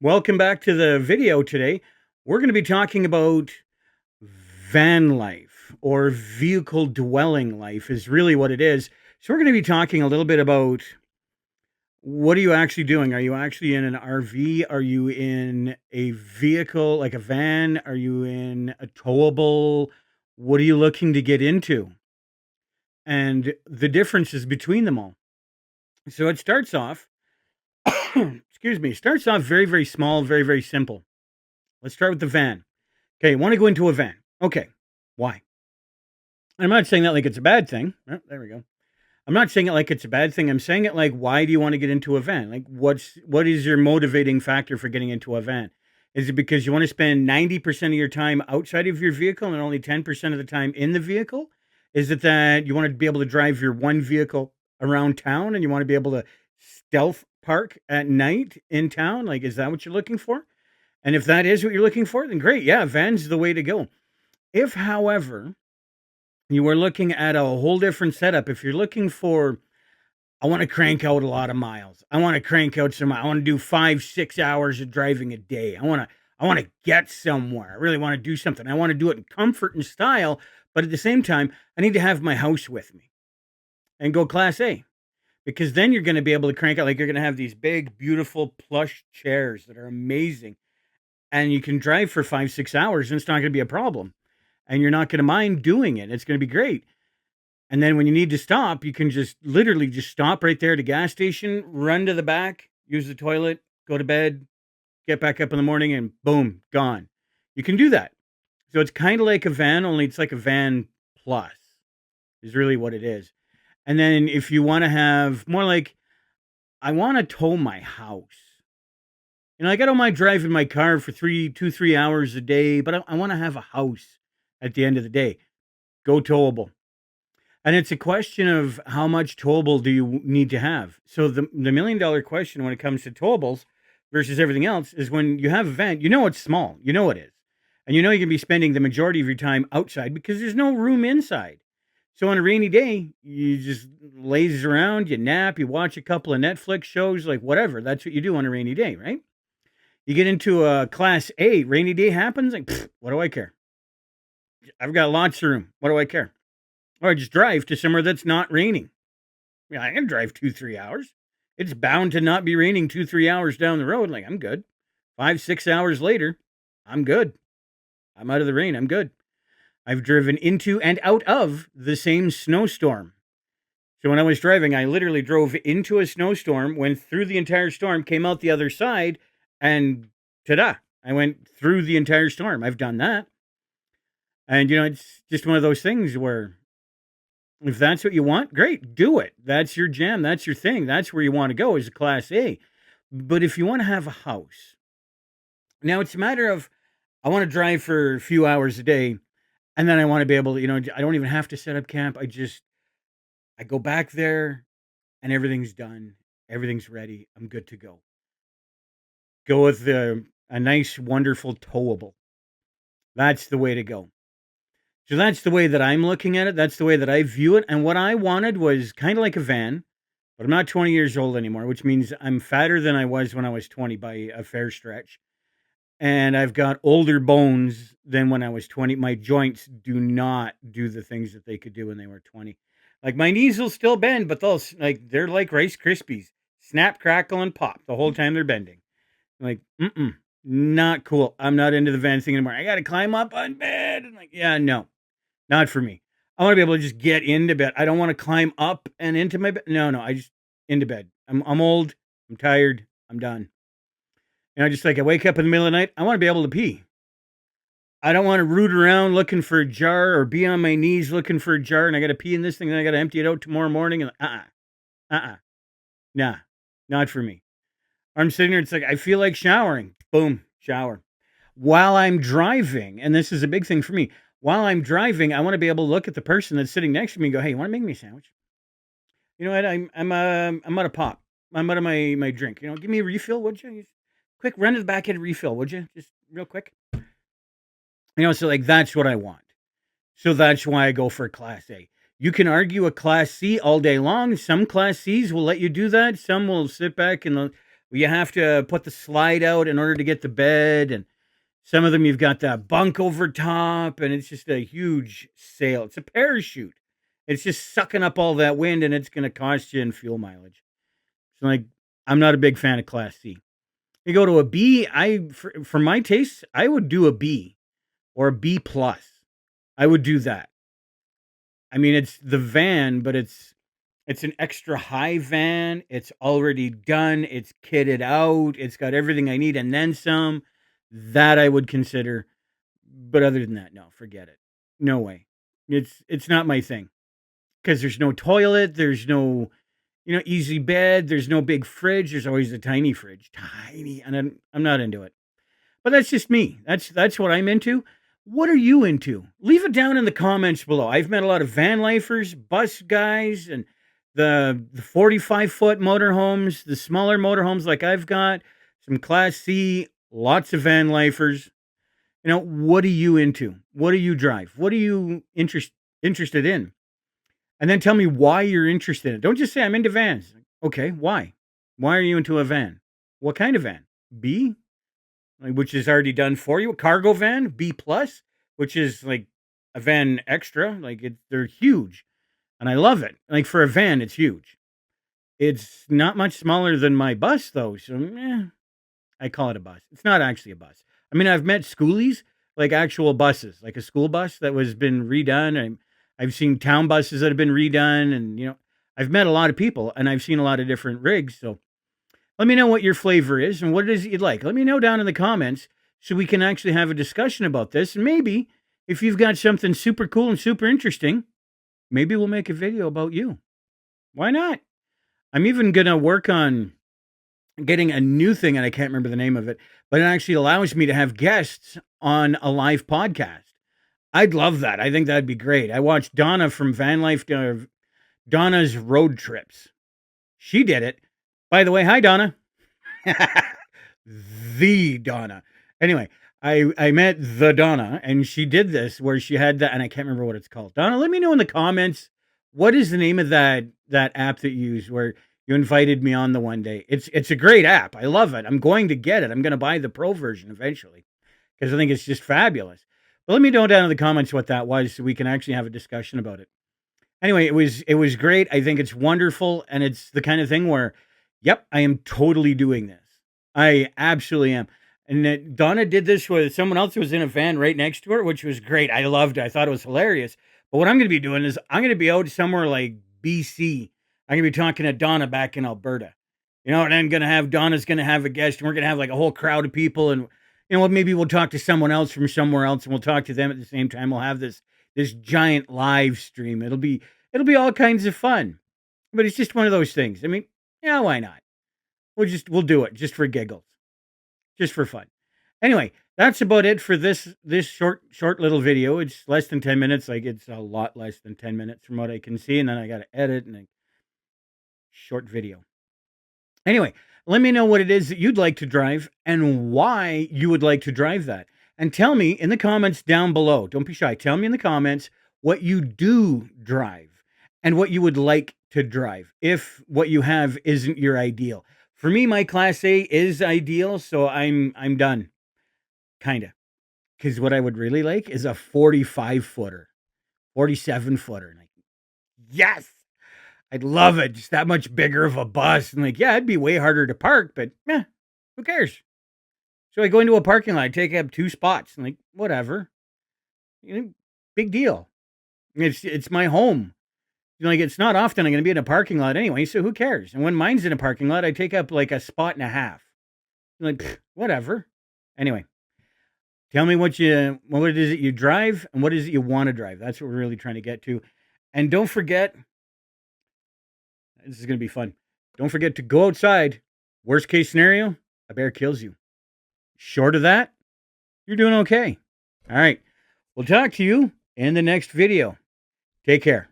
Welcome back to the video today. We're going to be talking about van life or vehicle dwelling life is really what it is. So we're going to be talking a little bit about what are you actually doing? Are you actually in an RV? Are you in a vehicle like a van? Are you in a towable? What are you looking to get into? And the differences between them all. So it starts off, excuse me, starts off very, very small, very, very simple. Let's start with the van. Okay, want to go into a van. Okay, why? I'm not saying that like it's a bad thing. Oh, there we go. I'm not saying it like it's a bad thing. I'm saying it like, why do you want to get into a van? Like, what is your motivating factor for getting into a van? Is it because you want to spend 90% of your time outside of your vehicle and only 10% of the time in the vehicle? Is it that you want to be able to drive your one vehicle around town and you want to be able to stealth park at night in town? Like, is that what you're looking for? And if that is what you're looking for, then great. Yeah, van's the way to go. If, however, you are looking at a whole different setup, if you're looking for, I want to crank out a lot of miles. I want to crank out some, I want to do 5, 6 hours of driving a day. I want to get somewhere. I really want to do something. I want to do it in comfort and style. But at the same time, I need to have my house with me and go class A, because then you're going to be able to crank out, like you're going to have these big, beautiful plush chairs that are amazing. And you can drive for 5, 6 hours and it's not going to be a problem. And you're not going to mind doing it. It's going to be great. And then when you need to stop, you can just literally just stop right there at a gas station, run to the back, use the toilet, go to bed, get back up in the morning, and boom, gone. You can do that. So it's kind of like a van, only it's like a van plus, is really what it is. And then if you want to have more like, I want to tow my house. Like I don't mind driving my car for 3 hours a day, but I want to have a house at the end of the day. Go towable. And it's a question of how much towable do you need to have. So the $1 million question when it comes to towables versus everything else is when you have a van, it's small, it is. And you're going to be spending the majority of your time outside because there's no room inside. So on a rainy day, you just laze around, you nap, you watch a couple of Netflix shows, like whatever. That's what you do on a rainy day, right? You get into a class A, rainy day happens, like, what do I care? I've got lots of room. What do I care? Or I just drive to somewhere that's not raining. Yeah, I can drive 2, 3 hours. It's bound to not be raining 2, 3 hours down the road. Like, I'm good. 5, 6 hours later, I'm good. I'm out of the rain. I'm good. I've driven into and out of the same snowstorm. So when I was driving, I literally drove into a snowstorm, went through the entire storm, came out the other side, and ta-da, I went through the entire storm. I've done that. And, it's just one of those things where if that's what you want, great, do it. That's your jam. That's your thing. That's where you want to go, is a class A. But if you want to have a house, now it's a matter of, I want to drive for a few hours a day, and then I want to be able to, I don't even have to set up camp. I go back there and everything's done. Everything's ready. I'm good to go. Go with a nice, wonderful towable. That's the way to go. So that's the way that I'm looking at it. That's the way that I view it. And what I wanted was kind of like a van, but I'm not 20 years old anymore, which means I'm fatter than I was when I was 20 by a fair stretch. And I've got older bones than when I was 20. My joints do not do the things that they could do when they were 20. Like my knees will still bend, but they're like Rice Krispies. Snap, crackle, and pop the whole time they're bending. Like, not cool. I'm not into the van thing anymore. I got to climb up on bed. And like, yeah, no, not for me. I want to be able to just get into bed. I don't want to climb up and into my bed. No, I just into bed. I'm old. I'm tired. I'm done. Just like I wake up in the middle of the night, I want to be able to pee. I don't want to root around looking for a jar or be on my knees looking for a jar and I got to pee in this thing and I got to empty it out tomorrow morning. And nah, not for me. I'm sitting here, it's like, I feel like showering. Boom, shower. While I'm driving, and this is a big thing for me, while I'm driving, I want to be able to look at the person that's sitting next to me and go, hey, you want to make me a sandwich? You know what? I'm out of pop. I'm out of my drink. Give me a refill, would you? Quick, run to the back, get a refill, would you? Just real quick. So like that's what I want. So that's why I go for a Class A. You can argue a Class C all day long. Some Class Cs will let you do that. Some will sit back and You have to put the slide out in order to get the bed, and some of them you've got that bunk over top, and it's just a huge sail. It's a parachute. It's just sucking up all that wind, and it's going to cost you in fuel mileage. So, like, I'm not a big fan of Class C. You go to a B, for my taste, I would do a B or a B plus. I would do that. I mean, it's the van, but it's an extra high van. It's already done. It's kitted out. It's got everything I need and then some. That I would consider. But other than that, no, forget it. No way. It's not my thing. Because there's no toilet, there's no, easy bed, there's no big fridge. There's always a tiny fridge. Tiny. And I'm not into it. But that's just me. That's what I'm into. What are you into? Leave it down in the comments below. I've met a lot of van lifers, bus guys, and the 45-foot motorhomes, the smaller motorhomes like I've got, some Class C, lots of van lifers. What are you into? What do you drive? What are you interested in? And then tell me why you're interested in it. Don't just say I'm into vans. Okay, why? Why are you into a van? What kind of van? B? Which is already done for you. A cargo van, B plus, which is like a van extra. They're huge, and I love it. Like for a van, it's huge. It's not much smaller than my bus though, so I call it a bus. It's not actually a bus. I mean, I've met schoolies, like actual buses, like a school bus that was been redone. I've seen town buses that have been redone, and I've met a lot of people, and I've seen a lot of different rigs. So let me know what your flavor is and what it is that you'd like. Let me know down in the comments so we can actually have a discussion about this. And maybe if you've got something super cool and super interesting, maybe we'll make a video about you. Why not? I'm even going to work on getting a new thing, and I can't remember the name of it, but it actually allows me to have guests on a live podcast. I'd love that. I think that'd be great. I watched Donna from Van Life, Donna's Road Trips. She did it. By the way, hi, Donna. The Donna. Anyway, I met the Donna, and she did this where she had that, and I can't remember what it's called. Donna, let me know in the comments, what is the name of that app that you use where you invited me on the one day? It's a great app. I love it. I'm going to get it. I'm going to buy the pro version eventually because I think it's just fabulous. But let me know down in the comments what that was so we can actually have a discussion about it. Anyway, it was great. I think it's wonderful, and it's the kind of thing where, yep, I am totally doing this. I absolutely am. And Donna did this with someone else who was in a van right next to her, which was great. I loved it. I thought it was hilarious. But what I'm going to be doing is I'm going to be out somewhere like BC. I'm going to be talking to Donna back in Alberta. And I'm going to have Donna's going to have a guest, and we're going to have like a whole crowd of people. And maybe we'll talk to someone else from somewhere else, and we'll talk to them at the same time. We'll have this giant live stream. It'll be all kinds of fun. But it's just one of those things. I mean, yeah, why not? We'll do it just for giggles. Just for fun. Anyway, that's about it for this short little video. It's less than 10 minutes. Like, it's a lot less than 10 minutes from what I can see, and then I got to edit and a short video. Anyway, let me know what it is that you'd like to drive and why you would like to drive that. And tell me in the comments down below. Don't be shy. Tell me in the comments what you do drive and what you would like to drive if what you have isn't your ideal. For me, my Class A is ideal, so I'm done. Kinda. Because what I would really like is a 45-footer, 47-footer. Like, yes! I'd love it. Just that much bigger of a bus. And like, yeah, it'd be way harder to park, but who cares? So I go into a parking lot, I take up 2 spots, and like, whatever. Big deal. It's my home. Like, it's not often I'm going to be in a parking lot anyway, so who cares? And when mine's in a parking lot, I take up like a spot and a half. Like, whatever. Anyway, tell me what it is that you drive and what is it you want to drive. That's what we're really trying to get to. And don't forget, this is going to be fun. Don't forget to go outside. Worst case scenario, a bear kills you. Short of that, you're doing okay. All right. We'll talk to you in the next video. Take care.